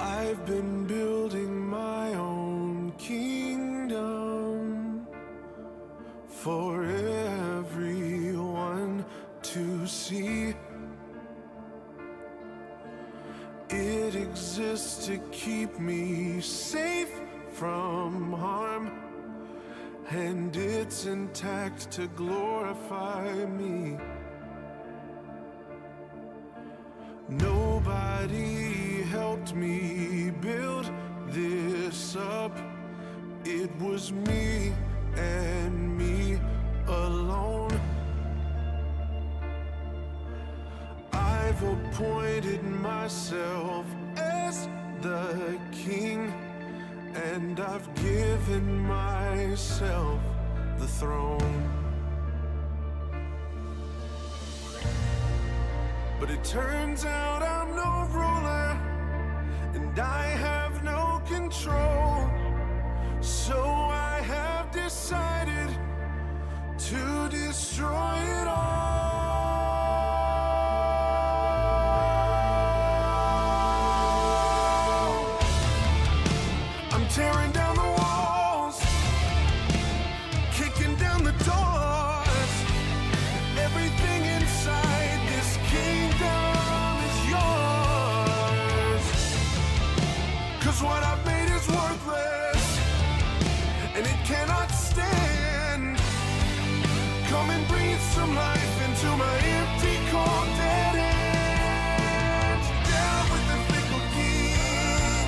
I've been building my own kingdom for everyone to see. It exists to keep me safe from harm, and it's intact to glorify me. Nobody helped me build this up. It was me and me alone. I've appointed myself as the king, and I've given myself the throne. But it turns out I'm no ruler, and I have no control. So I have decided to destroy it all. I'm tearing down the walls, kicking down the doors. Everything inside this kingdom is yours. 'Cause what I've made is worthless, and it cannot stand. Come and breathe some life into my empty, cold, dead ends. Down with the fickle king,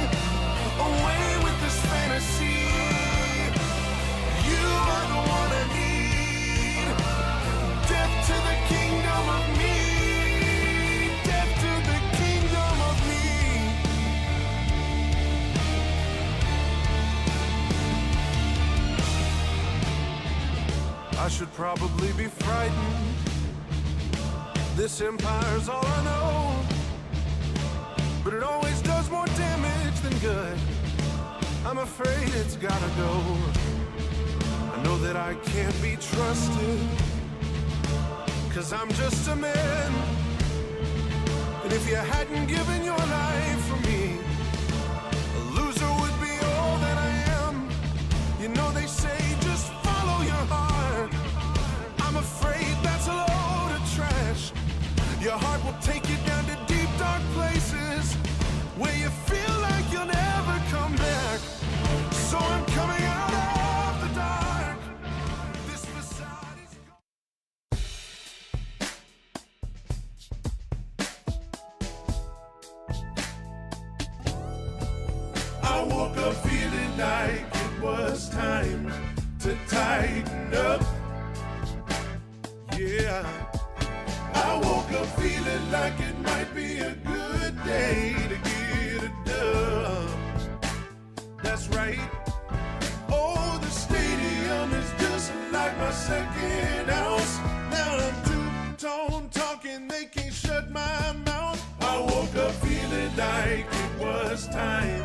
away with this fantasy. You are the one I need. Death to the kingdom of me. Death to the kingdom of me. I should probably be frightened. This empire's all I know, but it always does more damage than good. I'm afraid it's gotta go. I know that I can't be trusted, 'cause I'm just a man. And if you hadn't given your life for me, a loser would be all that I am. You know they say just follow your heart. I'm afraid that's a load of trash. Your heart will take you down to deep, dark places where you feel like you'll never come back. So I'm coming out of the dark. This facade is gone. I woke up feeling like it was time to tighten up. Yeah, I woke up feeling like it might be a good day to get it done. That's right. Oh, the stadium is just like my second house. Now I'm two-tone talking, they can't shut my mouth. I woke up feeling like it was time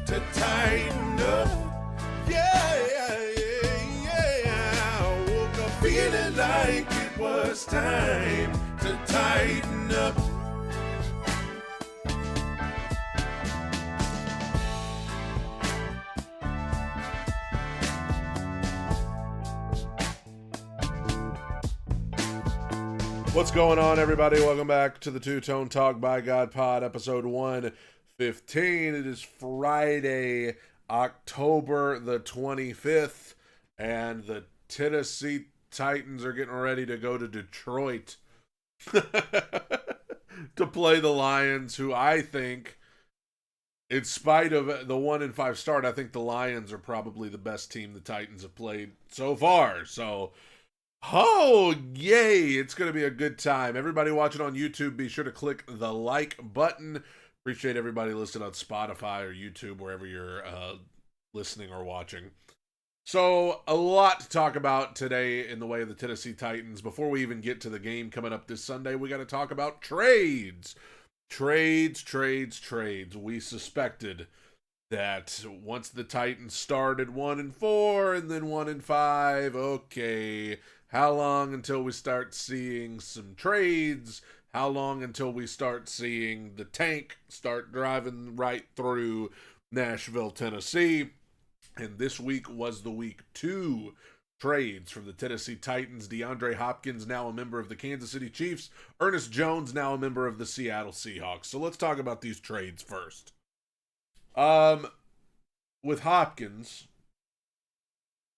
to tighten up. Yeah, yeah, yeah, yeah. I woke up feeling like it was time to tighten up. What's going on, everybody? Welcome back to the Two Tone Talk by God Pod, episode 115. It is Friday, October the 25th, and the Tennessee Titans are getting ready to go to Detroit to play the Lions, who I think, in spite of the 1-5 start, I think the Lions are probably the best team the Titans have played so far. So, oh, yay! It's going to be a good time. Everybody watching on YouTube, be sure to click the like button. Appreciate everybody listening on Spotify or YouTube, wherever you're listening or watching. So, a lot to talk about today in the way of the Tennessee Titans. Before we even get to the game coming up this Sunday, we got to talk about trades. Trades. We suspected that once the Titans started 1-4 and then 1-5, okay, how long until we start seeing some trades? How long until we start seeing the tank start driving right through Nashville, Tennessee? And this week was the week 2 trades from the Tennessee Titans. DeAndre Hopkins, now a member of the Kansas City Chiefs. Ernest Jones, now a member of the Seattle Seahawks. So let's talk about these trades first. With Hopkins,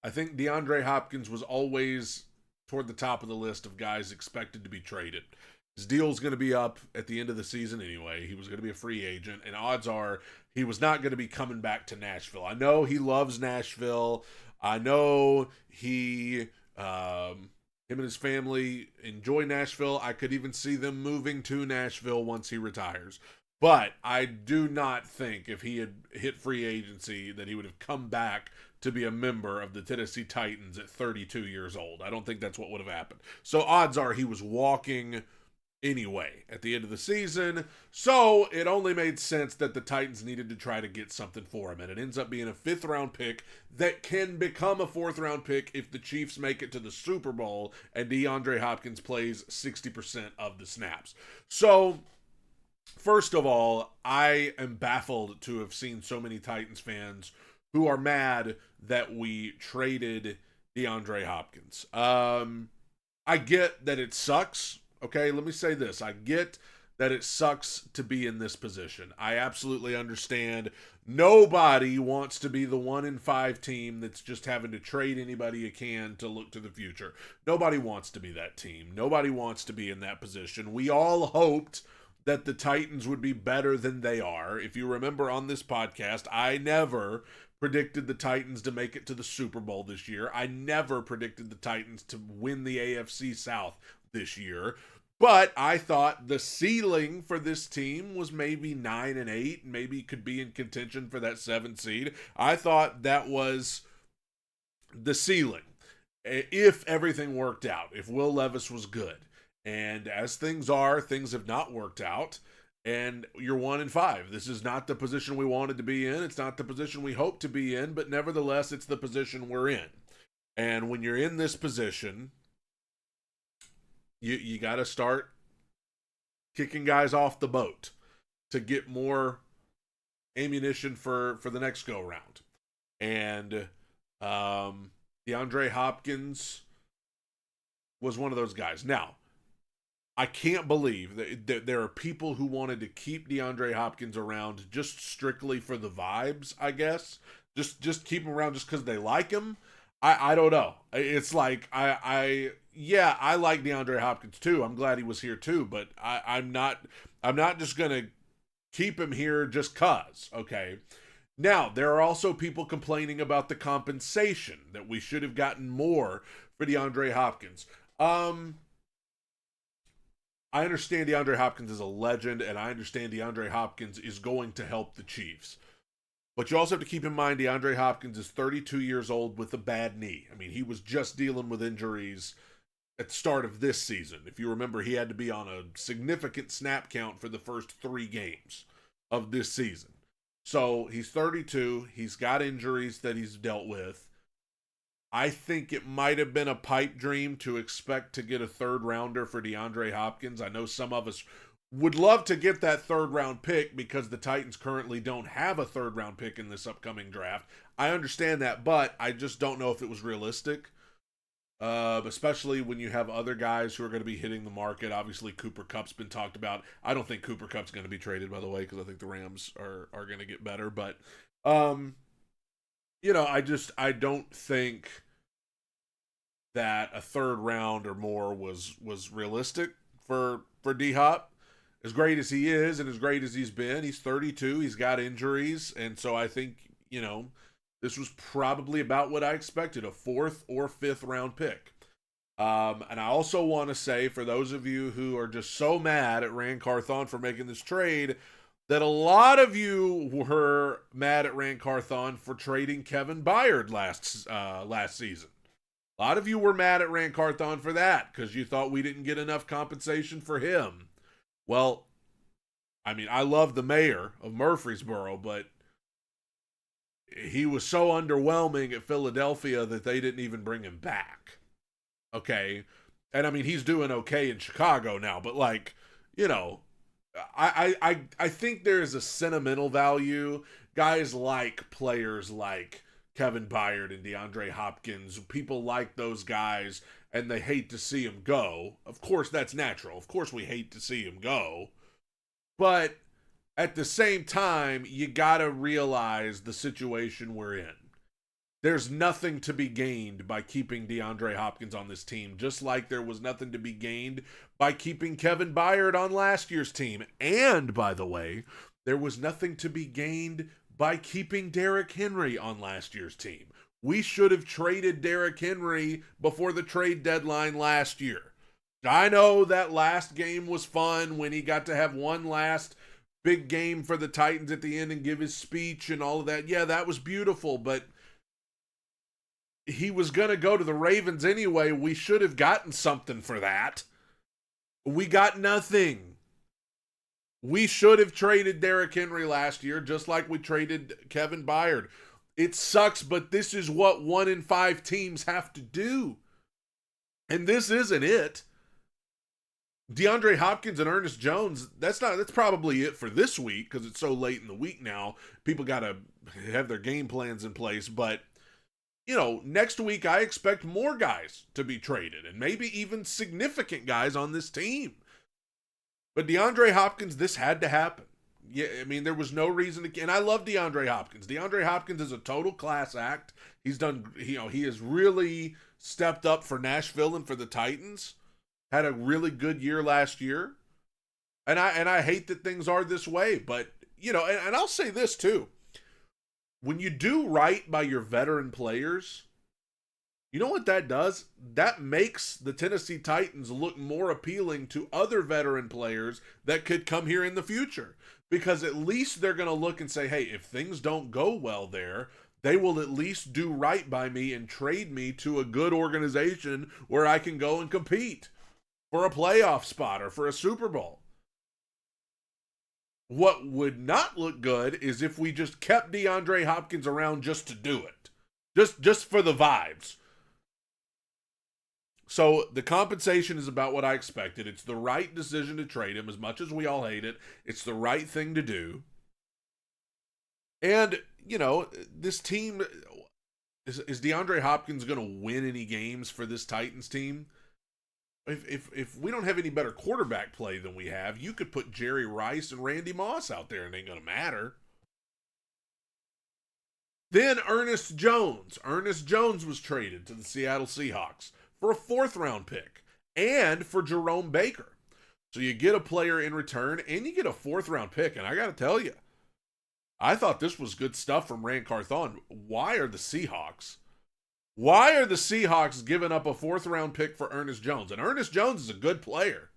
I think DeAndre Hopkins was always toward the top of the list of guys expected to be traded. His deal's going to be up at the end of the season anyway. He was going to be a free agent, and odds are he was not going to be coming back to Nashville. I know he loves Nashville. I know him and his family enjoy Nashville. I could even see them moving to Nashville once he retires. But I do not think if he had hit free agency that he would have come back to be a member of the Tennessee Titans at 32 years old. I don't think that's what would have happened. So odds are he was walking anyway at the end of the season. So it only made sense that the Titans needed to try to get something for him. And it ends up being a 5th round pick that can become a 4th round pick if the Chiefs make it to the Super Bowl and DeAndre Hopkins plays 60% of the snaps. So first of all, I am baffled to have seen so many Titans fans who are mad that we traded DeAndre Hopkins. I get that it sucks. Okay, let me say this. I get that it sucks to be in this position. I absolutely understand. Nobody wants to be the 1-5 team that's just having to trade anybody you can to look to the future. Nobody wants to be that team. Nobody wants to be in that position. We all hoped that the Titans would be better than they are. If you remember on this podcast, I never predicted the Titans to make it to the Super Bowl this year. I never predicted the Titans to win the AFC South this year. But I thought the ceiling for this team was maybe 9-8, maybe could be in contention for that 7th seed. I thought that was the ceiling if everything worked out, if Will Levis was good. And as things are, things have not worked out. And you're 1-5. This is not the position we wanted to be in. It's not the position we hoped to be in. But nevertheless, it's the position we're in. And when you're in this position, you got to start kicking guys off the boat to get more ammunition for the next go round. And DeAndre Hopkins was one of those guys. Now, I can't believe that there are people who wanted to keep DeAndre Hopkins around just strictly for the vibes, I guess. Just keep him around just because they like him. I don't know. It's like, I like DeAndre Hopkins too. I'm glad he was here too, but I'm not just going to keep him here just cause, okay? Now, there are also people complaining about the compensation, that we should have gotten more for DeAndre Hopkins. I understand DeAndre Hopkins is a legend, and I understand DeAndre Hopkins is going to help the Chiefs. But you also have to keep in mind DeAndre Hopkins is 32 years old with a bad knee. I mean, he was just dealing with injuries at the start of this season. If you remember, he had to be on a significant snap count for the first 3 games of this season. So he's 32. He's got injuries that he's dealt with. I think it might have been a pipe dream to expect to get a 3rd rounder for DeAndre Hopkins. I know some of us would love to get that 3rd round pick because the Titans currently don't have a 3rd round pick in this upcoming draft. I understand that, but I just don't know if it was realistic. Especially when you have other guys who are going to be hitting the market. Obviously, Cooper Kupp's been talked about. I don't think Cooper Kupp's going to be traded, by the way, because I think the Rams are going to get better. But, I don't think that a 3rd round or more was realistic for D-Hop. As great as he is and as great as he's been, he's 32, he's got injuries, and so I think, this was probably about what I expected, a 4th or 5th round pick. And I also want to say, for those of you who are just so mad at Ran Carthon for making this trade, that a lot of you were mad at Ran Carthon for trading Kevin Byard last season. A lot of you were mad at Ran Carthon for that because you thought we didn't get enough compensation for him. Well, I mean, I love the mayor of Murfreesboro, but he was so underwhelming at Philadelphia that they didn't even bring him back. Okay? And I mean, he's doing okay in Chicago now, but you know, I think there is a sentimental value. Guys like players like Kevin Byard and DeAndre Hopkins, people like those guys, and they hate to see him go. Of course, that's natural. Of course, we hate to see him go. But at the same time, you got to realize the situation we're in. There's nothing to be gained by keeping DeAndre Hopkins on this team, just like there was nothing to be gained by keeping Kevin Byard on last year's team. And, by the way, there was nothing to be gained by keeping Derrick Henry on last year's team. We should have traded Derrick Henry before the trade deadline last year. I know that last game was fun when he got to have one last big game for the Titans at the end and give his speech and all of that. Yeah, that was beautiful, but he was going to go to the Ravens anyway. We should have gotten something for that. We got nothing. We should have traded Derrick Henry last year, just like we traded Kevin Byard. It sucks, but this is what 1 in 5 teams have to do. And this isn't it. DeAndre Hopkins and Ernest Jones, that's probably it for this week because it's so late in the week now. People got to have their game plans in place, but next week I expect more guys to be traded and maybe even significant guys on this team. But DeAndre Hopkins, this had to happen. Yeah, I mean, there was no reason to, and I love DeAndre Hopkins. DeAndre Hopkins is a total class act. He's done, he has really stepped up for Nashville and for the Titans. Had a really good year last year. And I hate that things are this way, but and I'll say this too. When you do right by your veteran players, you know what that does? That makes the Tennessee Titans look more appealing to other veteran players that could come here in the future. Because at least they're going to look and say, hey, if things don't go well there, they will at least do right by me and trade me to a good organization where I can go and compete for a playoff spot or for a Super Bowl. What would not look good is if we just kept DeAndre Hopkins around just to do it. Just for the vibes. So the compensation is about what I expected. It's the right decision to trade him, as much as we all hate it. It's the right thing to do. And, this team, is DeAndre Hopkins going to win any games for this Titans team? If we don't have any better quarterback play than we have, you could put Jerry Rice and Randy Moss out there and it ain't going to matter. Then Ernest Jones. Ernest Jones was traded to the Seattle Seahawks for a 4th-round pick and for Jerome Baker. So you get a player in return and you get a 4th-round pick. And I got to tell you, I thought this was good stuff from Rand Carthon. Why are the Seahawks giving up a 4th-round pick for Ernest Jones? And Ernest Jones is a good player.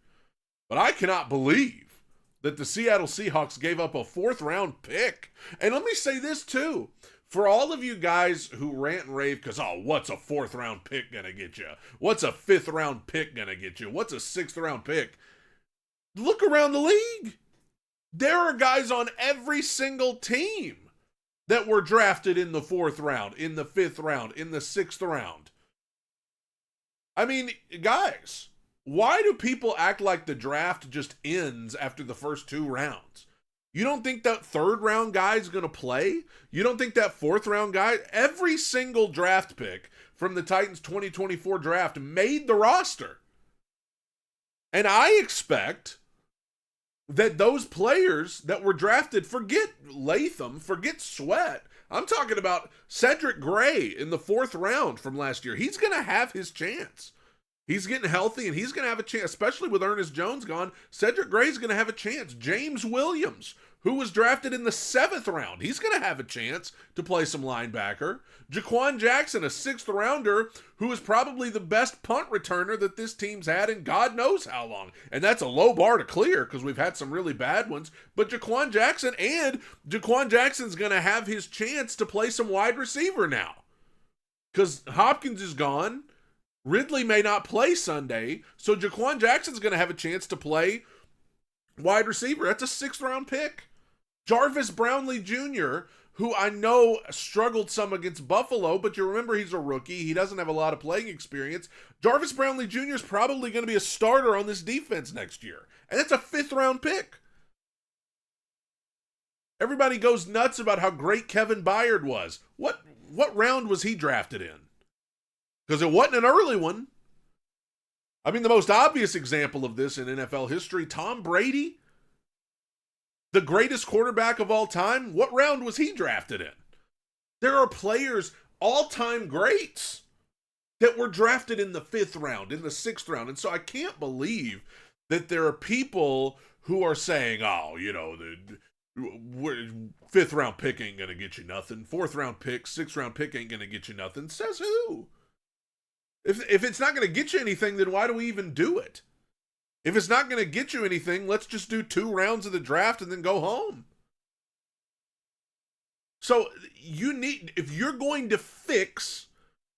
But I cannot believe that the Seattle Seahawks gave up a 4th-round pick. And let me say this too. For all of you guys who rant and rave because, what's a 4th-round pick going to get you? What's a 5th-round pick going to get you? What's a 6th-round pick? Look around the league. There are guys on every single team that were drafted in the 4th round, in the 5th round, in the 6th round. I mean, guys, why do people act like the draft just ends after the first 2 rounds? You don't think that 3rd-round guy is going to play? You don't think that 4th-round guy? Every single draft pick from the Titans 2024 draft made the roster. And I expect that those players that were drafted, forget Latham, forget Sweat. I'm talking about Cedric Gray in the 4th round from last year. He's going to have his chance. He's getting healthy, and he's going to have a chance, especially with Ernest Jones gone. Cedric Gray's going to have a chance. James Williams, who was drafted in the 7th round, he's going to have a chance to play some linebacker. Jaquan Jackson, a 6th rounder, who is probably the best punt returner that this team's had in God knows how long. And that's a low bar to clear because we've had some really bad ones. But Jaquan Jackson's going to have his chance to play some wide receiver now because Hopkins is gone. Ridley may not play Sunday, so Jaquan Jackson's going to have a chance to play wide receiver. That's a 6th-round pick. Jarvis Brownlee Jr., who I know struggled some against Buffalo, but you remember he's a rookie. He doesn't have a lot of playing experience. Jarvis Brownlee Jr. is probably going to be a starter on this defense next year. And that's a 5th-round pick. Everybody goes nuts about how great Kevin Byard was. What round was he drafted in? Because it wasn't an early one. I mean, the most obvious example of this in NFL history, Tom Brady, the greatest quarterback of all time, what round was he drafted in? There are players, all-time greats, that were drafted in the 5th round, in the 6th round. And so I can't believe that there are people who are saying, oh, you know, the 5th-round pick ain't going to get you nothing. 4th-round pick, 6th-round pick ain't going to get you nothing. Says who? If it's not going to get you anything, then why do we even do it? If it's not going to get you anything, let's just do 2 rounds of the draft and then go home. So if you're going to fix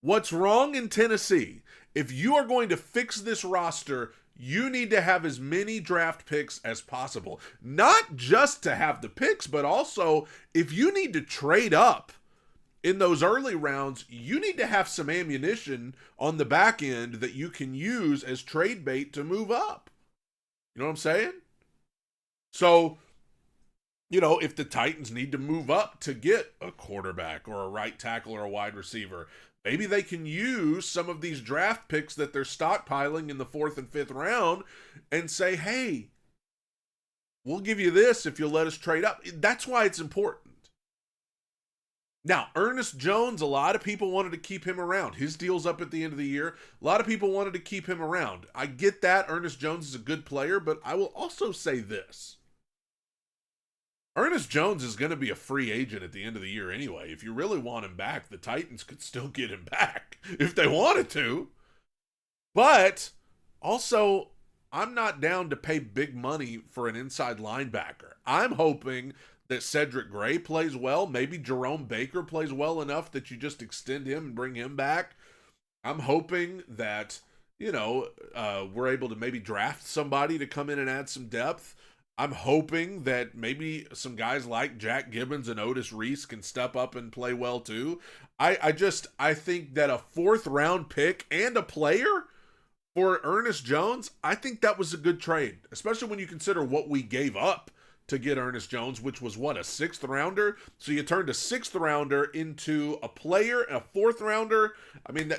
what's wrong in Tennessee, if you are going to fix this roster, you need to have as many draft picks as possible. Not just to have the picks, but also if you need to trade up in those early rounds, you need to have some ammunition on the back end that you can use as trade bait to move up. You know what I'm saying? So, you know, if the Titans need to move up to get a quarterback or a right tackle or a wide receiver, maybe they can use some of these draft picks that they're stockpiling in the 4th and 5th round and say, hey, we'll give you this if you'll let us trade up. That's why it's important. Now, Ernest Jones, a lot of people wanted to keep him around. His deal's up at the end of the year. A lot of people wanted to keep him around. I get that. Ernest Jones is a good player, but I will also say this. Ernest Jones is going to be a free agent at the end of the year anyway. If you really want him back, the Titans could still get him back if they wanted to. But also, I'm not down to pay big money for an inside linebacker. I'm hoping that Cedric Gray plays well. Maybe Jerome Baker plays well enough that you just extend him and bring him back. I'm hoping that, you know, we're able to maybe draft somebody to come in and add some depth. I'm hoping that maybe some guys like Jack Gibbons and Otis Reese can step up and play well too. I think that a 4th round pick and a player for Ernest Jones, I think that was a good trade, especially when you consider what we gave up to get Ernest Jones, which was what, a 6th rounder? So you turned a 6th rounder into a player, a 4th rounder. I mean, that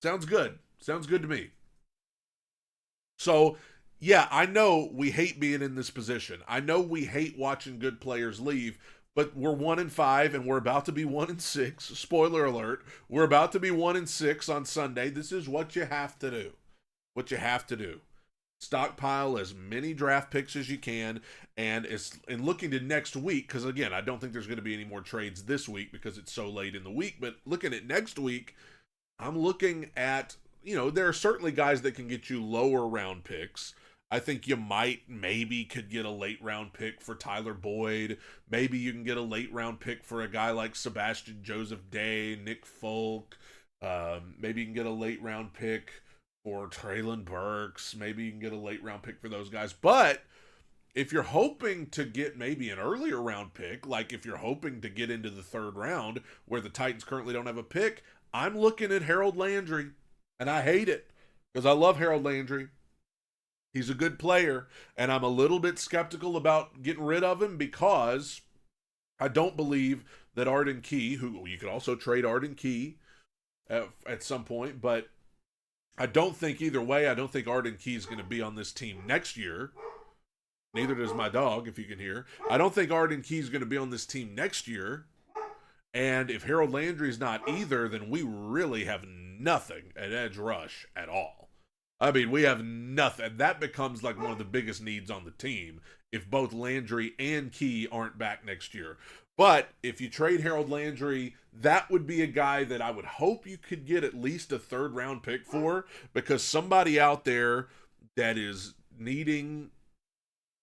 sounds good. Sounds good to me. So, yeah, I know we hate being in this position. I know we hate watching good players leave, but we're 1-5 and we're about to be 1-6. Spoiler alert. We're about to be 1-6 on Sunday. This is what you have to do. What you have to do. Stockpile as many draft picks as you can, and looking to next week, because again, I don't think there's going to be any more trades this week because it's so late in the week, but looking at next week, I'm looking at, you know, there are certainly guys that can get you lower round picks. I think you maybe could get a late round pick for Tyler Boyd. Maybe you can get a late round pick for a guy like Sebastian Joseph Day, Nick Folk. Maybe you can get a late round pick for Treylon Burks. Maybe you can get a late round pick for those guys. But if you're hoping to get maybe an earlier round pick, like if you're hoping to get into the 3rd round where the Titans currently don't have a pick, I'm looking at Harold Landry. And I hate it because I love Harold Landry. He's a good player. And I'm a little bit skeptical about getting rid of him because I don't believe that Arden Key, who you could also trade Arden Key at some point, but I don't think either way, I don't think Arden Key is going to be on this team next year. Neither does my dog, if you can hear. I don't think Arden Key is going to be on this team next year. And if Harold Landry is not either, then we really have nothing at edge rush at all. I mean, we have nothing. That becomes like one of the biggest needs on the team if both Landry and Key aren't back next year. But if you trade Harold Landry, that would be a guy that I would hope you could get at least a 3rd round pick for, because somebody out there that is needing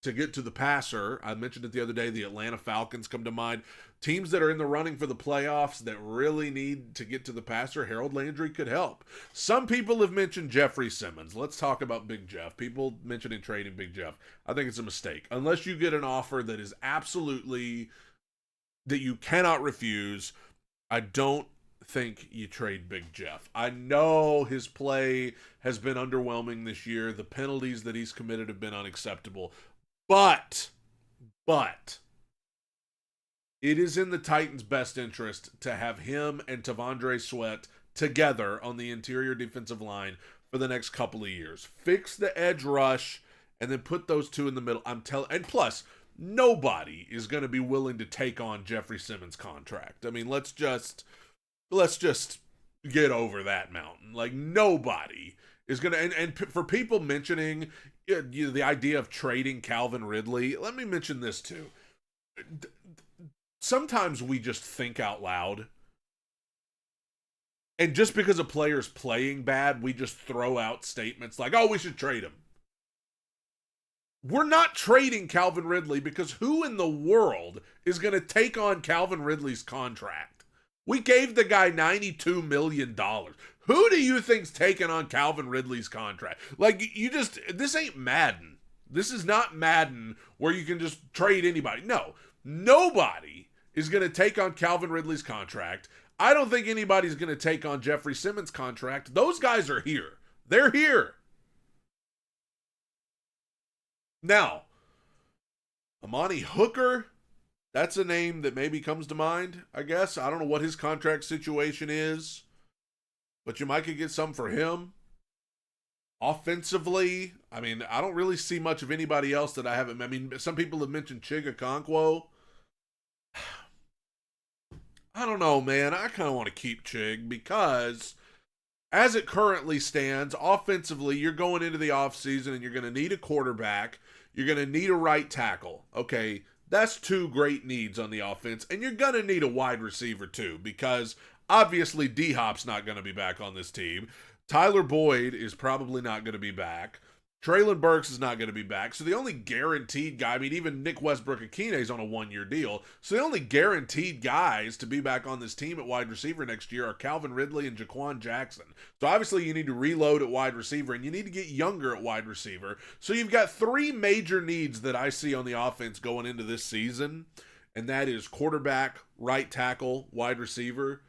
to get to the passer, I mentioned it the other day, the Atlanta Falcons come to mind. Teams that are in the running for the playoffs that really need to get to the passer, Harold Landry could help. Some people have mentioned Jeffrey Simmons. Let's talk about Big Jeff. People mentioning trading Big Jeff. I think it's a mistake. Unless you get an offer that is absolutely that you cannot refuse. I don't think you trade Big Jeff. I know his play has been underwhelming this year. The penalties that he's committed have been unacceptable. But it is in the Titans' best interest to have him and T'Vondre Sweat together on the interior defensive line for the next couple of years. Fix the edge rush and then put those two in the middle. And plus, nobody is going to be willing to take on Jeffrey Simmons' contract. I mean, let's just get over that mountain. Like, nobody is going to, and for people mentioning the idea of trading Calvin Ridley, let me mention this too. Sometimes we just think out loud. And just because a player's playing bad, we just throw out statements like, oh, we should trade him. We're not trading Calvin Ridley because who in the world is going to take on Calvin Ridley's contract? We gave the guy $92 million. Who do you think's taking on Calvin Ridley's contract? Like, this ain't Madden. This is not Madden where you can just trade anybody. No, nobody is going to take on Calvin Ridley's contract. I don't think anybody's going to take on Jeffrey Simmons' contract. Those guys are here. They're here. Now, Amani Hooker, that's a name that maybe comes to mind, I guess. I don't know what his contract situation is, but you might could get some for him. Offensively, I mean, I don't really see much of anybody else that I haven't. I mean, some people have mentioned Chig Okonkwo. I don't know, man. I kind of want to keep Chig because as it currently stands, offensively, you're going into the offseason and you're going to need a quarterback. You're going to need a right tackle. Okay, that's two great needs on the offense. And you're going to need a wide receiver too because obviously D-Hop's not going to be back on this team. Tyler Boyd is probably not going to be back. Treylon Burks is not going to be back. So the only guaranteed guy, I mean, even Nick Westbrook-Akine is on a one-year deal. So the only guaranteed guys to be back on this team at wide receiver next year are Calvin Ridley and Jaquan Jackson. So obviously you need to reload at wide receiver, and you need to get younger at wide receiver. So you've got three major needs that I see on the offense going into this season, and that is quarterback, right tackle, wide receiver.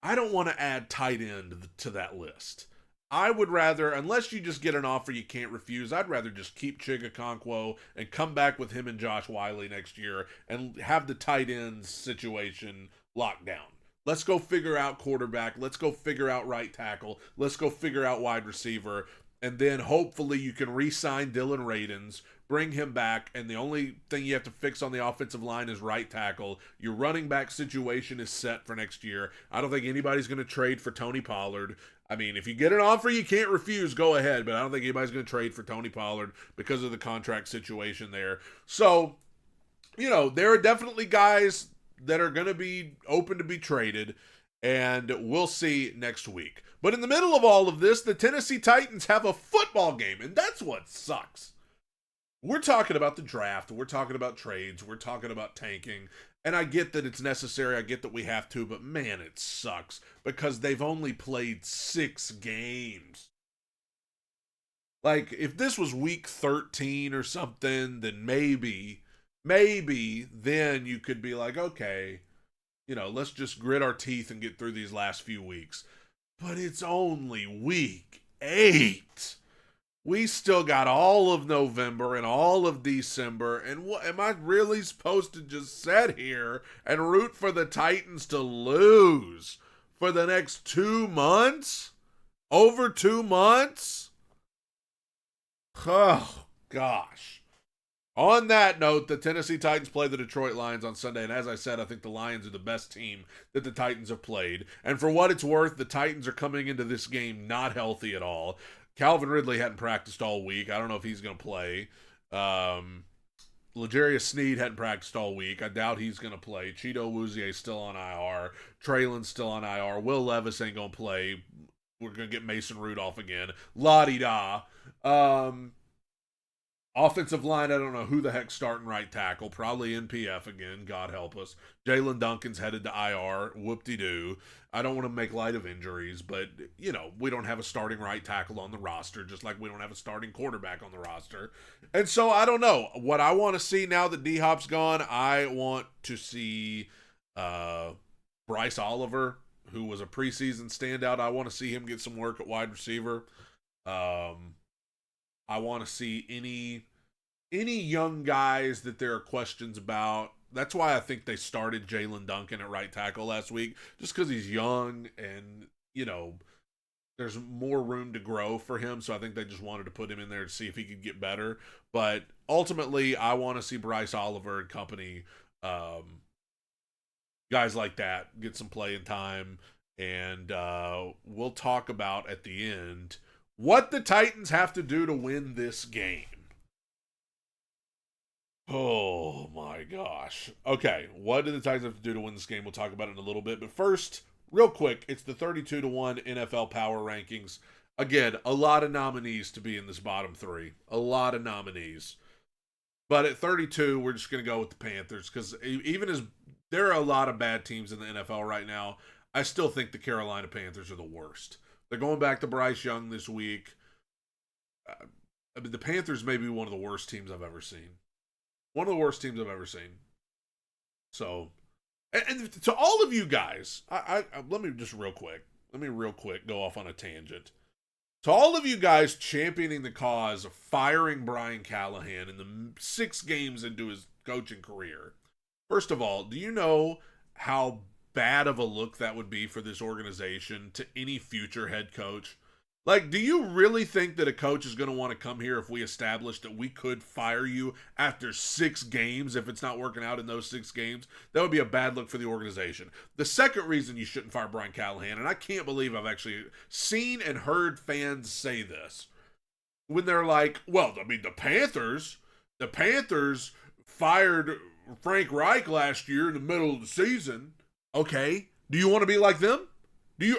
I don't want to add tight end to that list. I would rather, unless you just get an offer you can't refuse, I'd rather just keep Chig Okonkwo and come back with him and Josh Wiley next year and have the tight end situation locked down. Let's go figure out quarterback. Let's go figure out right tackle. Let's go figure out wide receiver. And then hopefully you can re-sign Dylan Radins, bring him back, and the only thing you have to fix on the offensive line is right tackle. Your running back situation is set for next year. I don't think anybody's going to trade for Tony Pollard. I mean, if you get an offer you can't refuse, go ahead, but I don't think anybody's going to trade for Tony Pollard because of the contract situation there. So, you know, there are definitely guys that are going to be open to be traded, and we'll see next week. But in the middle of all of this, the Tennessee Titans have a football game, and that's what sucks. We're talking about the draft, we're talking about trades, we're talking about tanking, and I get that it's necessary, I get that we have to, but man, it sucks because they've only played 6 games. Like, if this was week 13 or something, then maybe then you could be like, okay, you know, let's just grit our teeth and get through these last few weeks. But it's only week 8. We still got all of November and all of December, and what am I really supposed to just sit here and root for the Titans to lose for the next 2 months? Over 2 months? Oh, gosh. On that note, the Tennessee Titans play the Detroit Lions on Sunday, and as I said, I think the Lions are the best team that the Titans have played. And for what it's worth, the Titans are coming into this game not healthy at all. Calvin Ridley hadn't practiced all week. I don't know if he's going to play. L'Jarius Sneed hadn't practiced all week. I doubt he's going to play. Cheeto Awuzie still on IR. Treylon's still on IR. Will Levis ain't going to play. We're going to get Mason Rudolph again. La-di-da. Offensive line, I don't know who the heck's starting right tackle. Probably NPF again, God help us. Jalen Duncan's headed to IR. Whoop-de-doo. I don't want to make light of injuries, but, we don't have a starting right tackle on the roster, just like we don't have a starting quarterback on the roster. And so, I don't know. What I want to see now that D-Hop's gone, I want to see Bryce Oliver, who was a preseason standout. I want to see him get some work at wide receiver. I want to see any young guys that there are questions about. That's why I think they started Jalen Duncan at right tackle last week, just because he's young and, there's more room to grow for him. So I think they just wanted to put him in there to see if he could get better. But ultimately, I want to see Bryce Oliver and company, guys like that, get some playing time. And we'll talk about at the end what the Titans have to do to win this game. Oh my gosh. Okay, what do the Titans have to do to win this game? We'll talk about it in a little bit. But first, real quick, it's the 32-1 NFL Power Rankings. Again, a lot of nominees to be in this bottom three. A lot of nominees. But at 32, we're just going to go with the Panthers because even as there are a lot of bad teams in the NFL right now, I still think the Carolina Panthers are the worst. They're going back to Bryce Young this week. The Panthers may be one of the worst teams I've ever seen. One of the worst teams I've ever seen. So, and to all of you guys, let me real quick go off on a tangent. To all of you guys championing the cause of firing Brian Callahan in the 6 games into his coaching career. First of all, do you know how bad of a look that would be for this organization to any future head coach? Like, do you really think that a coach is going to want to come here if we establish that we could fire you after 6 games if it's not working out in those 6 games? That would be a bad look for the organization. The second reason you shouldn't fire Brian Callahan, and I can't believe I've actually seen and heard fans say this, when they're like, well, I mean, the Panthers fired Frank Reich last year in the middle of the season. Okay, do you want to be like them?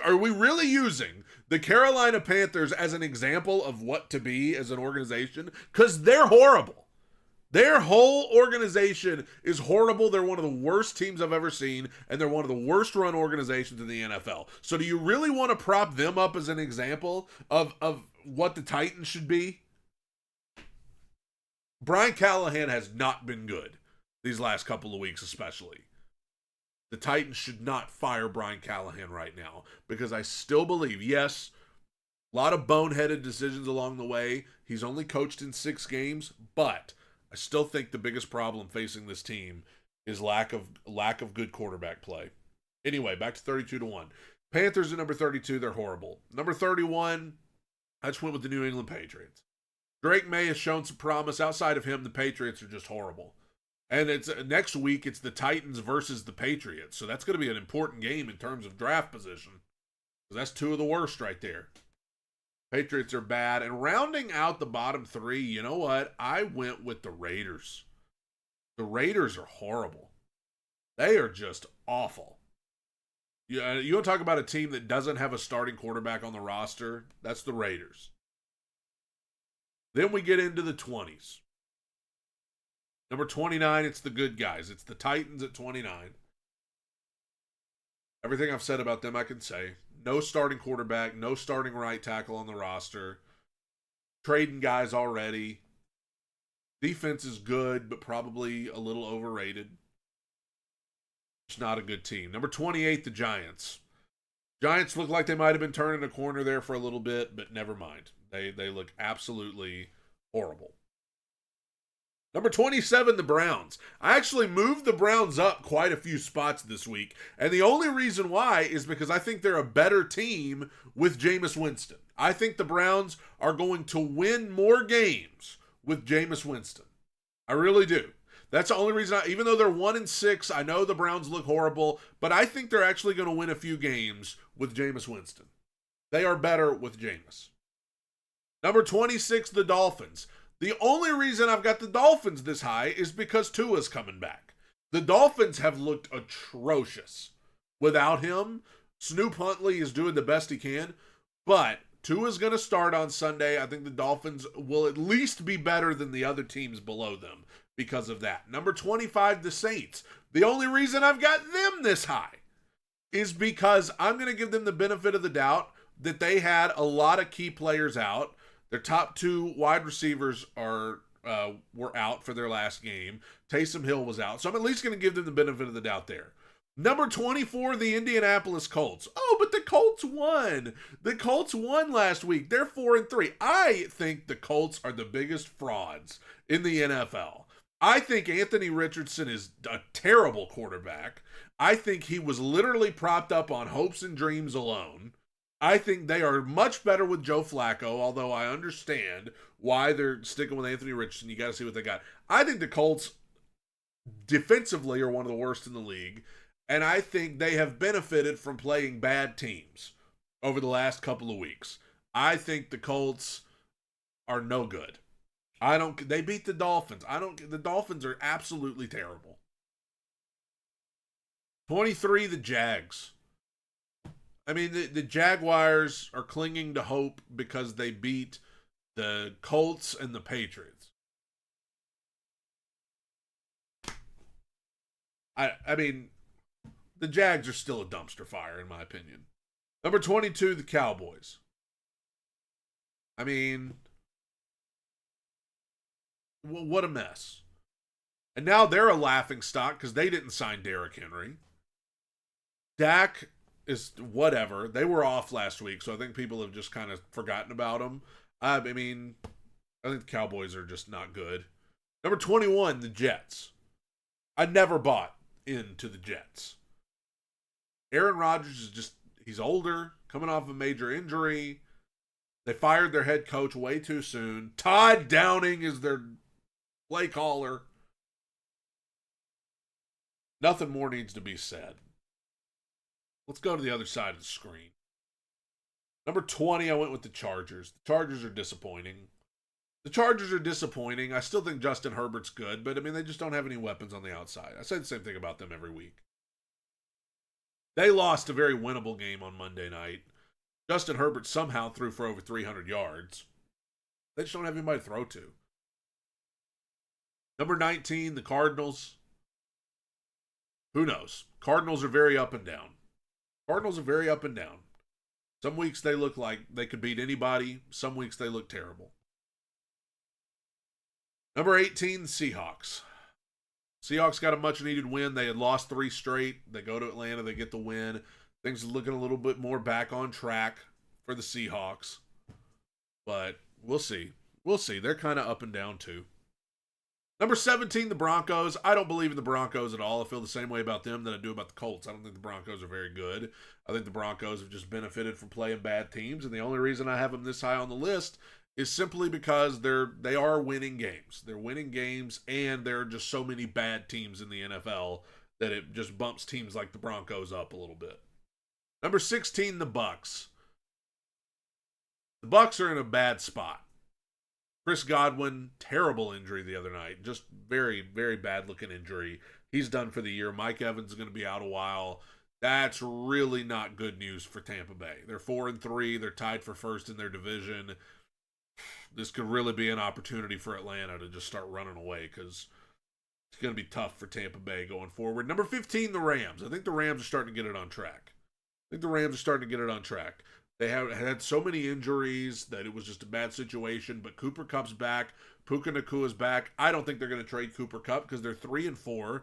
Are we really using the Carolina Panthers as an example of what to be as an organization? Because they're horrible. Their whole organization is horrible. They're one of the worst teams I've ever seen, and they're one of the worst run organizations in the NFL. So do you really want to prop them up as an example of what the Titans should be? Brian Callahan has not been good these last couple of weeks especially. The Titans should not fire Brian Callahan right now because I still believe, yes, a lot of boneheaded decisions along the way. He's only coached in 6 games, but I still think the biggest problem facing this team is lack of good quarterback play. Anyway, back to 32-1. Panthers are number 32. They're horrible. Number 31, I just went with the New England Patriots. Drake May has shown some promise. Outside of him, the Patriots are just horrible. And it's next week, it's the Titans versus the Patriots. So that's going to be an important game in terms of draft position. Because that's 2 of the worst right there. Patriots are bad. And rounding out the bottom 3, you know what? I went with the Raiders. The Raiders are horrible. They are just awful. You want to talk about a team that doesn't have a starting quarterback on the roster? That's the Raiders. Then we get into the 20s. Number 29, it's the good guys. It's the Titans at 29. Everything I've said about them, I can say. No starting quarterback, no starting right tackle on the roster. Trading guys already. Defense is good, but probably a little overrated. It's not a good team. Number 28, the Giants. Giants look like they might have been turning a corner there for a little bit, but never mind. They look absolutely horrible. Number 27, the Browns. I actually moved the Browns up quite a few spots this week, and the only reason why is because I think they're a better team with Jameis Winston. I think the Browns are going to win more games with Jameis Winston. I really do. That's the only reason, even though they're 1-6, I know the Browns look horrible, but I think they're actually going to win a few games with Jameis Winston. They are better with Jameis. Number 26, the Dolphins. The only reason I've got the Dolphins this high is because Tua's coming back. The Dolphins have looked atrocious. Without him, Snoop Huntley is doing the best he can, but Tua's going to start on Sunday. I think the Dolphins will at least be better than the other teams below them because of that. Number 25, the Saints. The only reason I've got them this high is because I'm going to give them the benefit of the doubt that they had a lot of key players out. Their top 2 wide receivers were out for their last game. Taysom Hill was out. So I'm at least going to give them the benefit of the doubt there. Number 24, the Indianapolis Colts. Oh, but the Colts won. The Colts won last week. They're 4-3. I think the Colts are the biggest frauds in the NFL. I think Anthony Richardson is a terrible quarterback. I think he was literally propped up on hopes and dreams alone. I think they are much better with Joe Flacco, although I understand why they're sticking with Anthony Richardson. You got to see what they got. I think the Colts defensively are one of the worst in the league. And I think they have benefited from playing bad teams over the last couple of weeks. I think the Colts are no good. They beat the Dolphins. The Dolphins are absolutely terrible. 23, the Jags. I mean, the Jaguars are clinging to hope because they beat the Colts and the Patriots. I mean, the Jags are still a dumpster fire, in my opinion. Number 22, the Cowboys. I mean, what a mess. And now they're a laughing stock because they didn't sign Derrick Henry. Dak is whatever. They were off last week, so I think people have just kind of forgotten about them. I mean, I think the Cowboys are just not good. Number 21, the Jets. I never bought into the Jets. Aaron Rodgers is he's older, coming off a major injury. They fired their head coach way too soon. Todd Downing is their play caller. Nothing more needs to be said. Let's go to the other side of the screen. Number 20, I went with the Chargers. The Chargers are disappointing. I still think Justin Herbert's good, but I mean, they just don't have any weapons on the outside. I say the same thing about them every week. They lost a very winnable game on Monday night. Justin Herbert somehow threw for over 300 yards. They just don't have anybody to throw to. Number 19, the Cardinals. Who knows? Cardinals are very up and down. Some weeks they look like they could beat anybody. Some weeks they look terrible. Number 18, the Seahawks. Seahawks got a much-needed win. They had lost 3 straight. They go to Atlanta. They get the win. Things are looking a little bit more back on track for the Seahawks. But we'll see. They're kind of up and down, too. Number 17, the Broncos. I don't believe in the Broncos at all. I feel the same way about them that I do about the Colts. I don't think the Broncos are very good. I think the Broncos have just benefited from playing bad teams, and the only reason I have them this high on the list is simply because they are winning games. They're winning games, and there are just so many bad teams in the NFL that it just bumps teams like the Broncos up a little bit. Number 16, the Bucs. The Bucs are in a bad spot. Chris Godwin, terrible injury the other night. Just very, very bad-looking injury. He's done for the year. Mike Evans is going to be out a while. That's really not good news for Tampa Bay. They're 4-3. They're tied for first in their division. This could really be an opportunity for Atlanta to just start running away because it's going to be tough for Tampa Bay going forward. Number 15, the Rams. I think the Rams are starting to get it on track. They have had so many injuries that it was just a bad situation, but Cooper Kupp's back. Puka Nakua's back. I don't think they're going to trade Cooper Kupp because they're 3-4.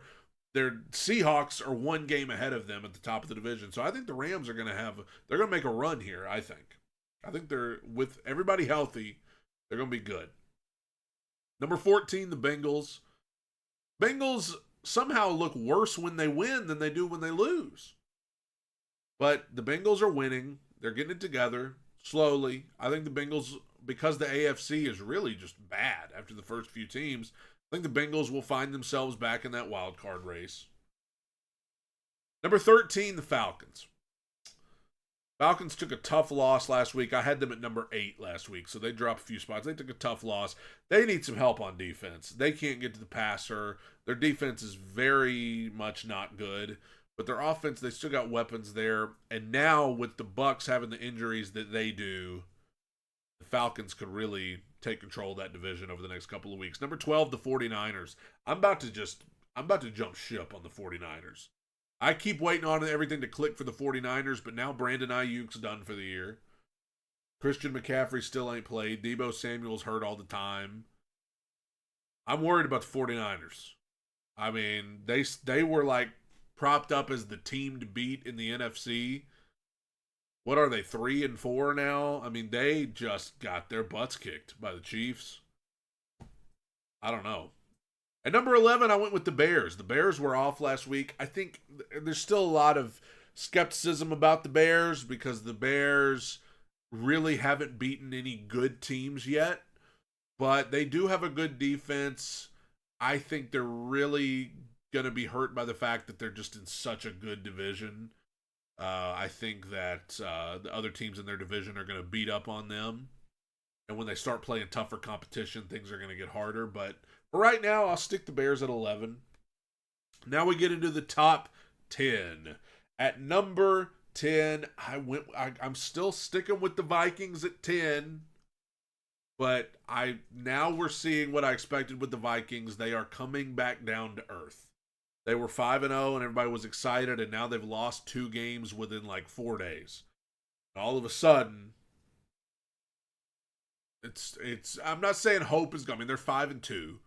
Their Seahawks are 1 game ahead of them at the top of the division. So I think the Rams are going to make a run here, I think. I think they're, with everybody healthy, they're going to be good. Number 14, the Bengals. Bengals somehow look worse when they win than they do when they lose. But the Bengals are winning. They're getting it together slowly. I think the Bengals, because the AFC is really just bad after the first few teams, I think the Bengals will find themselves back in that wild card race. Number 13, the Falcons. Falcons took a tough loss last week. I had them at number 8 last week, so they dropped a few spots. They took a tough loss. They need some help on defense. They can't get to the passer. Their defense is very much not good, but their offense, they still got weapons there. And now with the Bucs having the injuries that they do, the Falcons could really take control of that division over the next couple of weeks. Number 12, the 49ers. I'm about to jump ship on the 49ers. I keep waiting on everything to click for the 49ers, but now Brandon Ayuk's done for the year. Christian McCaffrey still ain't played. Deebo Samuel's hurt all the time. I'm worried about the 49ers. I mean, they were like propped up as the team to beat in the NFC. What are they, 3-4 now? I mean, they just got their butts kicked by the Chiefs. I don't know. At number 11, I went with the Bears. The Bears were off last week. I think there's still a lot of skepticism about the Bears because the Bears really haven't beaten any good teams yet. But they do have a good defense. I think they're really going to be hurt by the fact that they're just in such a good division. I think that the other teams in their division are going to beat up on them. And when they start playing tougher competition, things are going to get harder. But for right now, I'll stick the Bears at 11. Now we get into the top 10. At number 10, I'm still sticking with the Vikings at 10. But now we're seeing what I expected with the Vikings. They are coming back down to earth. They were 5-0 and everybody was excited, and now they've lost 2 games within like 4 days. And all of a sudden, it's I'm not saying hope is coming. They're 5-2,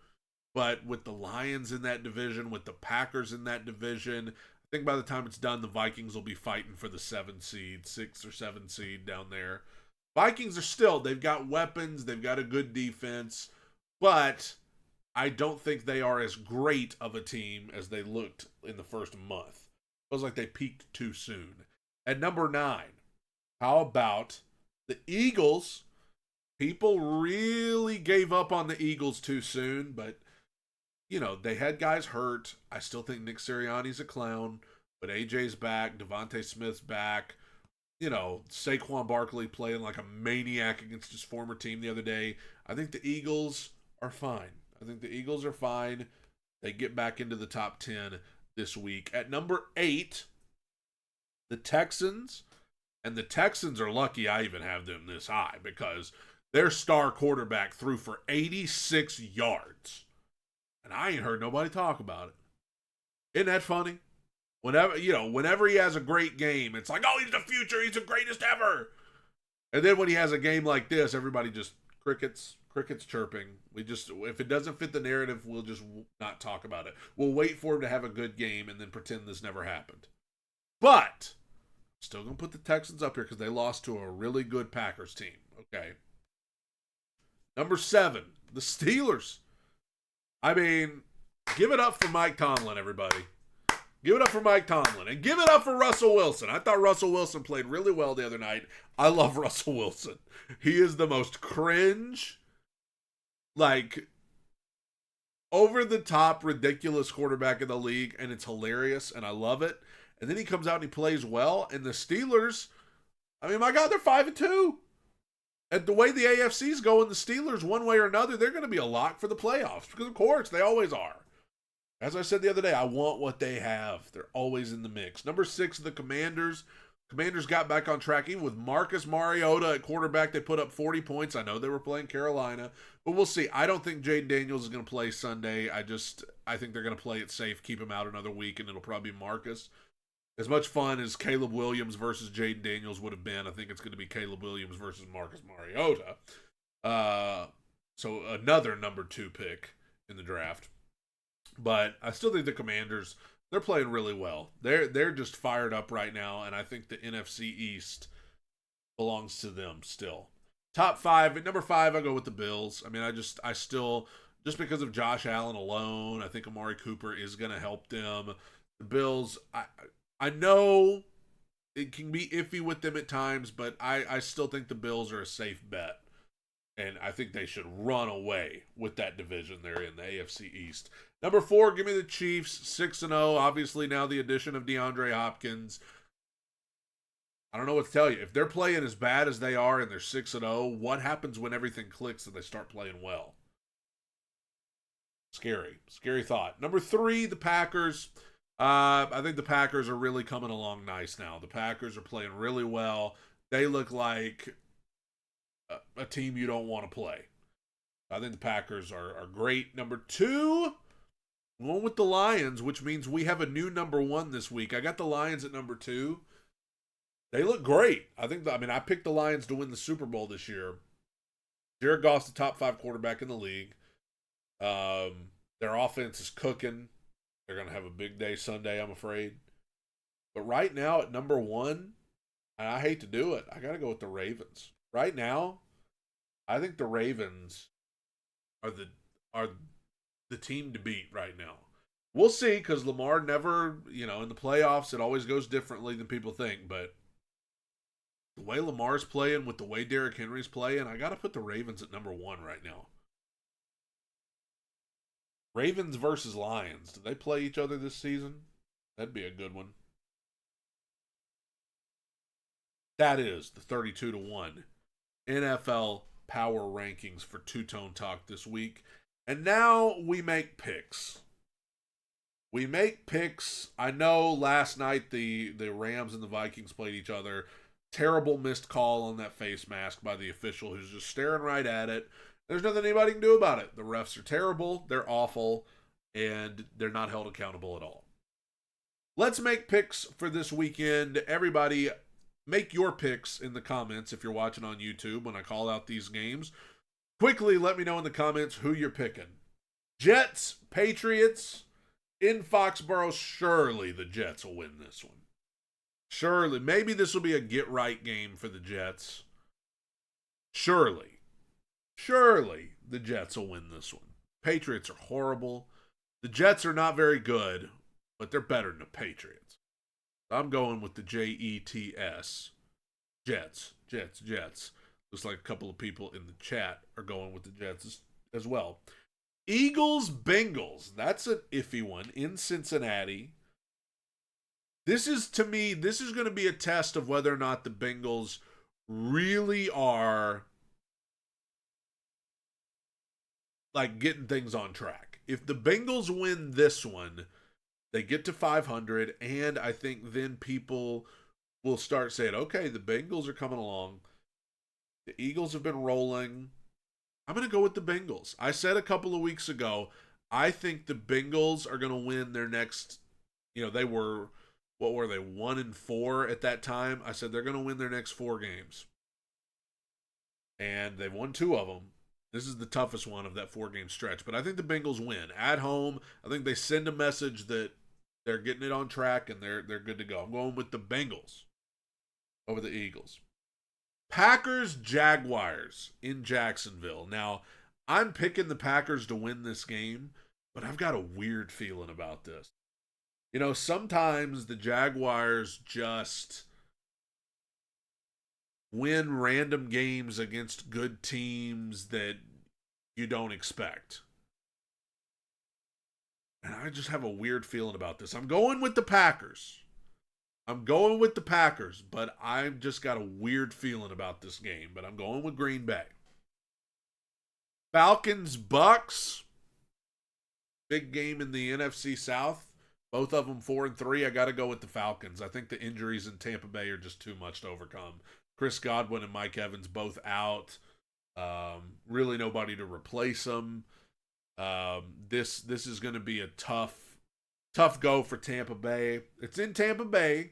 but with the Lions in that division, with the Packers in that division, I think by the time it's done, the Vikings will be fighting for the 6 or 7 seed down there. Vikings they've got weapons, they've got a good defense, but I don't think they are as great of a team as they looked in the first month. It was like they peaked too soon. At number 9, how about the Eagles? People really gave up on the Eagles too soon, but, they had guys hurt. I still think Nick Sirianni's a clown, but AJ's back, Devontae Smith's back. Saquon Barkley playing like a maniac against his former team the other day. I think the Eagles are fine. They get back into the top 10 this week. At number 8, the Texans. And the Texans are lucky I even have them this high because their star quarterback threw for 86 yards. And I ain't heard nobody talk about it. Isn't that funny? Whenever he has a great game, it's like, oh, he's the future, he's the greatest ever. And then when he has a game like this, everybody just crickets chirping. If it doesn't fit the narrative, we'll just not talk about it. We'll wait for him to have a good game and then pretend this never happened. But still gonna put the Texans up here because they lost to a really good Packers team. Okay. Number 7, the Steelers. I mean, give it up for Mike Tomlin, everybody. Give it up for Mike Tomlin. And give it up for Russell Wilson. I thought Russell Wilson played really well the other night. I love Russell Wilson. He is the most cringe, over-the-top, ridiculous quarterback in the league, and it's hilarious, and I love it. And then he comes out and he plays well, and the Steelers, I mean, my God, they're 5-2. And the way the AFC's going, the Steelers, one way or another, they're going to be a lock for the playoffs, because, of course, they always are. As I said the other day, I want what they have. They're always in the mix. Number 6, the Commanders. Commanders got back on track. Even with Marcus Mariota at quarterback, they put up 40 points. I know they were playing Carolina, but we'll see. I don't think Jaden Daniels is going to play Sunday. I think they're going to play it safe, keep him out another week, and it'll probably be Marcus. As much fun as Caleb Williams versus Jaden Daniels would have been, I think it's going to be Caleb Williams versus Marcus Mariota. So another number 2 pick in the draft. But I still think the Commanders, they're playing really well. They're just fired up right now, and I think the NFC East belongs to them still. Top 5, at number 5, I go with the Bills. I mean, I still, just because of Josh Allen alone, I think Amari Cooper is going to help them. The Bills, I know it can be iffy with them at times, but I still think the Bills are a safe bet. And I think they should run away with that division they're in, the AFC East. Number 4, give me the Chiefs, 6-0. Obviously, now the addition of DeAndre Hopkins. I don't know what to tell you. If they're playing as bad as they are and they're 6-0, what happens when everything clicks and they start playing well? Scary thought. Number 3, the Packers. I think the Packers are really coming along nice now. The Packers are playing really well. They look like a team you don't want to play. I think the Packers are great. Number 2, I'm going with the Lions, which means we have a new number 1 this week. I got the Lions at number 2. They look great. I picked the Lions to win the Super Bowl this year. Jared Goff's the top 5 quarterback in the league. Their offense is cooking. They're going to have a big day Sunday, I'm afraid. But right now at number 1, and I hate to do it, I got to go with the Ravens. Right now, I think the Ravens are the team to beat right now. We'll see, because Lamar never, in the playoffs, it always goes differently than people think. But the way Lamar's playing with the way Derrick Henry's playing, I got to put the Ravens at number 1 right now. Ravens versus Lions. Do they play each other this season? That'd be a good one. That is the 32-1 NFL Power Rankings for Two Tone Talk this week. And now we make picks. I know last night the Rams and the Vikings played each other. Terrible missed call on that face mask by the official who's just staring right at it. There's nothing anybody can do about it. The refs are terrible, they're awful, and they're not held accountable at all. Let's make picks for this weekend. Everybody, make your picks in the comments if you're watching on YouTube when I call out these games. Quickly, let me know in the comments who you're picking. Jets, Patriots, in Foxborough. Surely the Jets will win this one. Surely. Maybe this will be a get-right game for the Jets. Surely the Jets will win this one. Patriots are horrible. The Jets are not very good, but they're better than the Patriots. I'm going with the Jets. Jets. Looks like a couple of people in the chat are going with the Jets as well. Eagles, Bengals. That's an iffy one in Cincinnati. This is going to be a test of whether or not the Bengals really are like getting things on track. If the Bengals win this one, they get to 500, and I think then people will start saying, okay, the Bengals are coming along. The Eagles have been rolling. I'm going to go with the Bengals. I said a couple of weeks ago, I think the Bengals are going to win their next, they were, 1-4 at that time? I said they're going to win their next 4 games. And they've won 2 of them. This is the toughest one of that 4-game stretch. But I think the Bengals win. At home, I think they send a message that they're getting it on track and they're good to go. I'm going with the Bengals over the Eagles. Packers, Jaguars in Jacksonville. Now, I'm picking the Packers to win this game, but I've got a weird feeling about this. Sometimes the Jaguars just win random games against good teams that you don't expect. And I just have a weird feeling about this. I'm going with the Packers, but I've just got a weird feeling about this game. But I'm going with Green Bay. Falcons, Bucks. Big game in the NFC South. Both of them 4-3. I got to go with the Falcons. I think the injuries in Tampa Bay are just too much to overcome. Chris Godwin and Mike Evans both out. Really nobody to replace them. This is going to be a tough go for Tampa Bay. It's in Tampa Bay,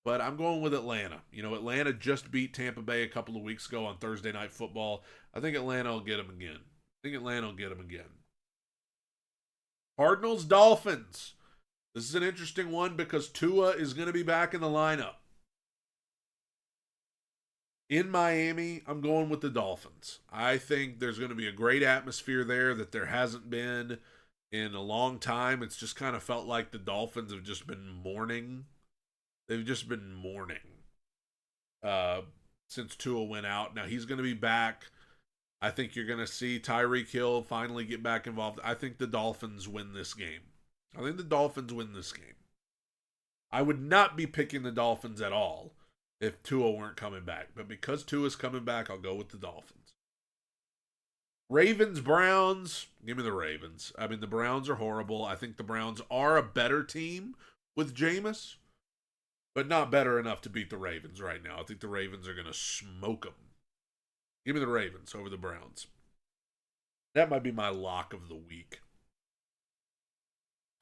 but I'm going with Atlanta. Atlanta just beat Tampa Bay a couple of weeks ago on Thursday Night Football. I think Atlanta will get them again. Cardinals, Dolphins. This is an interesting one because Tua is going to be back in the lineup. In Miami, I'm going with the Dolphins. I think there's going to be a great atmosphere there that there hasn't been in a long time. It's just kind of felt like the Dolphins have just been mourning. They've just been mourning since Tua went out. Now he's going to be back. I think you're going to see Tyreek Hill finally get back involved. I think the Dolphins win this game. I would not be picking the Dolphins at all if Tua weren't coming back. But because Tua's coming back, I'll go with the Dolphins. Ravens, Browns. Give me the Ravens. The Browns are horrible. I think the Browns are a better team with Jameis, but not better enough to beat the Ravens right now. I think the Ravens are going to smoke them. Give me the Ravens over the Browns. That might be my lock of the week.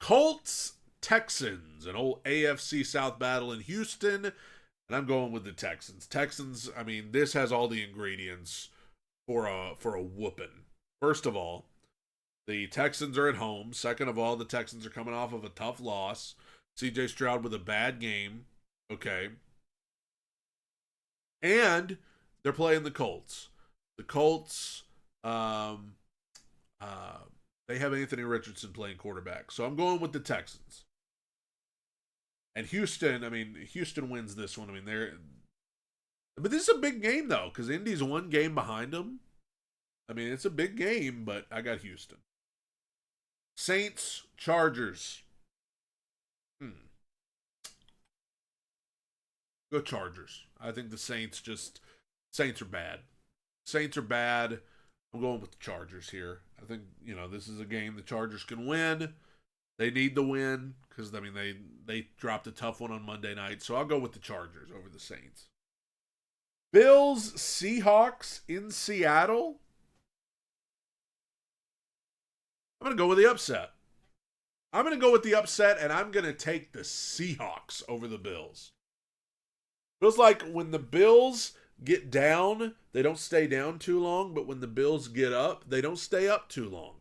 Colts, Texans, an old AFC South battle in Houston, and I'm going with the Texans. Texans, I mean, this has all the ingredients for a whooping. First of all, the Texans are at home. Second of all, the Texans are coming off of a tough loss. CJ Stroud with a bad game. Okay. And they're playing the Colts. The Colts, they have Anthony Richardson playing quarterback. So I'm going with the Texans. And Houston, I mean, Houston wins this one. I mean, but this is a big game, though, because Indy's one game behind them. I mean, it's a big game, but I got Houston. Saints, Chargers. Go Chargers. I think the Saints are bad. Saints are bad. I'm going with the Chargers here. I think, this is a game the Chargers can win. They need the win because, I mean, they dropped a tough one on Monday night. So I'll go with the Chargers over the Saints. Bills, Seahawks in Seattle. I'm going to go with the upset. I'm going to go with the upset, and I'm going to take the Seahawks over the Bills. Feels like when the Bills get down, they don't stay down too long, but when the Bills get up, they don't stay up too long.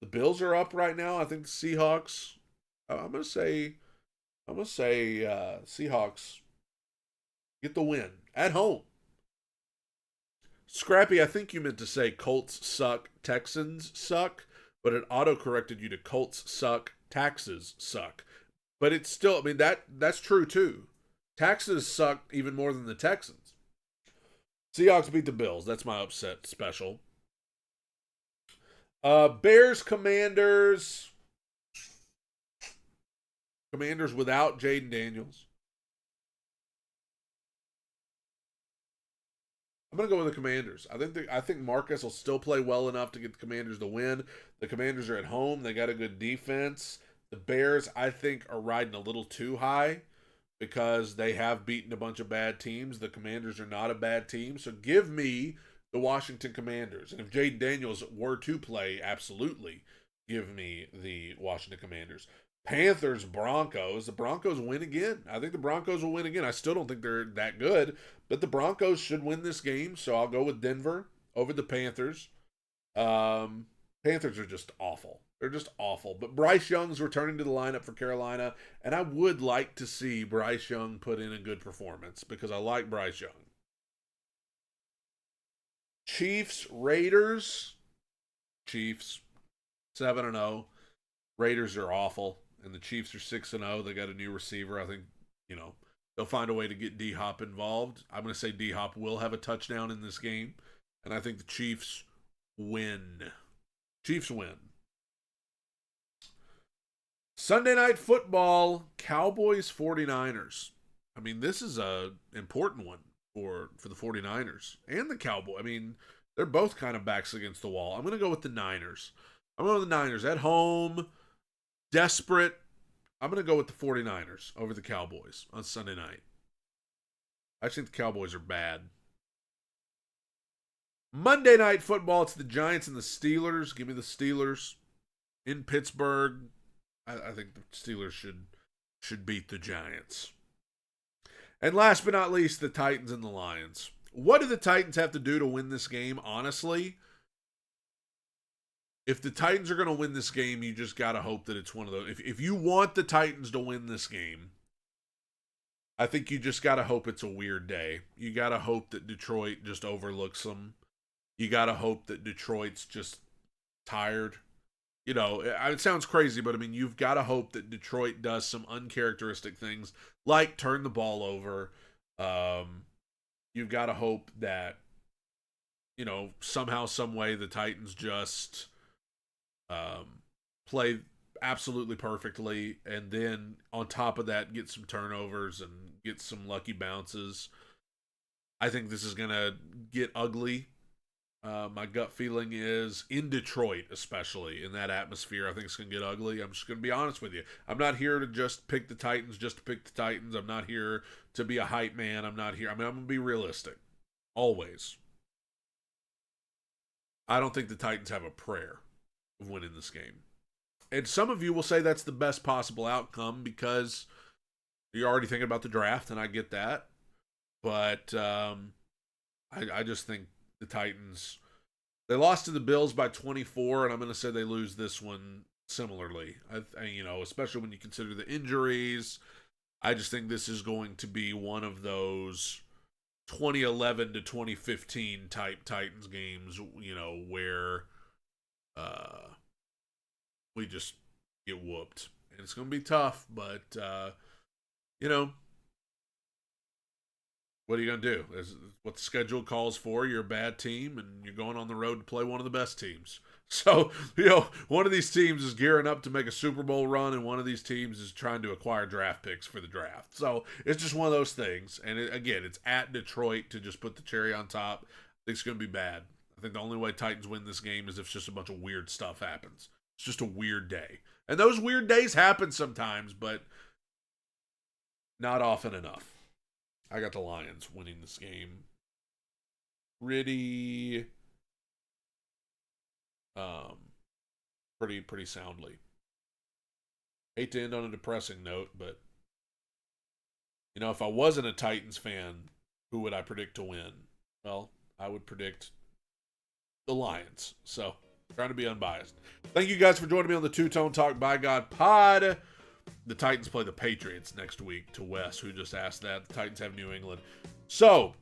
The Bills are up right now. I think the Seahawks, I'm going to say Seahawks get the win at home. Scrappy, I think you meant to say Colts suck, Texans suck, but it auto-corrected you to Colts suck, taxes suck. But it's still, I mean, that's true too. Taxes suck even more than the Texans. Seahawks beat the Bills. That's my upset special. Bears, Commanders. Commanders without Jaden Daniels. I'm going to go with the Commanders. I think Marcus will still play well enough to get the Commanders to win. The Commanders are at home. They got a good defense. The Bears, I think, are riding a little too high because they have beaten a bunch of bad teams. The Commanders are not a bad team. So give me the Washington Commanders. And if Jaden Daniels were to play, absolutely give me the Washington Commanders. Panthers, Broncos. The Broncos win again. I think the Broncos will win again. I still don't think they're that good, but the Broncos should win this game, so I'll go with Denver over the Panthers. Panthers are just awful. They're just awful. But Bryce Young's returning to the lineup for Carolina, and I would like to see Bryce Young put in a good performance because I like Bryce Young. Chiefs, Raiders. Chiefs, 7-0. Raiders are awful, and the Chiefs are 6-0. They got a new receiver. I think, they'll find a way to get D-Hop involved. I'm going to say D-Hop will have a touchdown in this game, and I think the Chiefs win. Chiefs win. Sunday Night Football, Cowboys 49ers. I mean, this is a important one for the 49ers and the Cowboys. I mean, they're both kind of backs against the wall. I'm going to go with the Niners. I'm going with the Niners at home, desperate. I'm going to go with the 49ers over the Cowboys on Sunday night. I think the Cowboys are bad. Monday Night Football, it's the Giants and the Steelers. Give me the Steelers in Pittsburgh. I think the Steelers should beat the Giants. And last but not least, the Titans and the Lions. What do the Titans have to do to win this game? Honestly, if the Titans are going to win this game, you just got to hope that it's one of those. If you want the Titans to win this game, I think you just got to hope it's a weird day. You got to hope that Detroit just overlooks them. You got to hope that Detroit's just tired. It sounds crazy, but I mean, you've got to hope that Detroit does some uncharacteristic things like turn the ball over. You've got to hope that, somehow, some way the Titans just play absolutely perfectly, and then on top of that, get some turnovers and get some lucky bounces. I think this is going to get ugly. My gut feeling is in Detroit, especially in that atmosphere, I think it's going to get ugly. I'm just going to be honest with you. I'm not here to just pick the Titans just to pick the Titans. I'm not here to be a hype man. I'm not here. I'm going to be realistic. Always. I don't think the Titans have a prayer of winning this game. And some of you will say that's the best possible outcome because you're already thinking about the draft, and I get that. But I just think the Titans, they lost to the Bills by 24, and I'm going to say they lose this one similarly. Especially when you consider the injuries. I just think this is going to be one of those 2011 to 2015 type Titans games, where we just get whooped. And it's going to be tough, but, what are you going to do? Is what the schedule calls for. You're a bad team, and you're going on the road to play one of the best teams. So, one of these teams is gearing up to make a Super Bowl run, and one of these teams is trying to acquire draft picks for the draft. So, it's just one of those things. And, it's at Detroit to just put the cherry on top. I think it's going to be bad. I think the only way Titans win this game is if just a bunch of weird stuff happens. It's just a weird day. And those weird days happen sometimes, but not often enough. I got the Lions winning this game pretty soundly. Hate to end on a depressing note, but if I wasn't a Titans fan, who would I predict to win? Well, I would predict the Lions. So, trying to be unbiased. Thank you guys for joining me on the Two Tone Talk by God pod. The Titans play the Patriots next week, to Wes, who just asked that. The Titans have New England. So,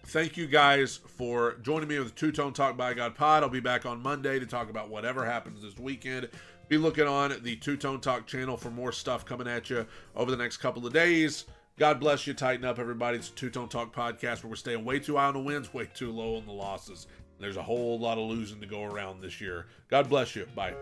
thank you guys for joining me on the Two Tone Talk by God pod. I'll be back on Monday to talk about whatever happens this weekend. Be looking on the Two Tone Talk channel for more stuff coming at you over the next couple of days. God bless you. Tighten up, everybody. It's a Two Tone Talk podcast where we're staying way too high on the wins, way too low on the losses. There's a whole lot of losing to go around this year. God bless you. Bye.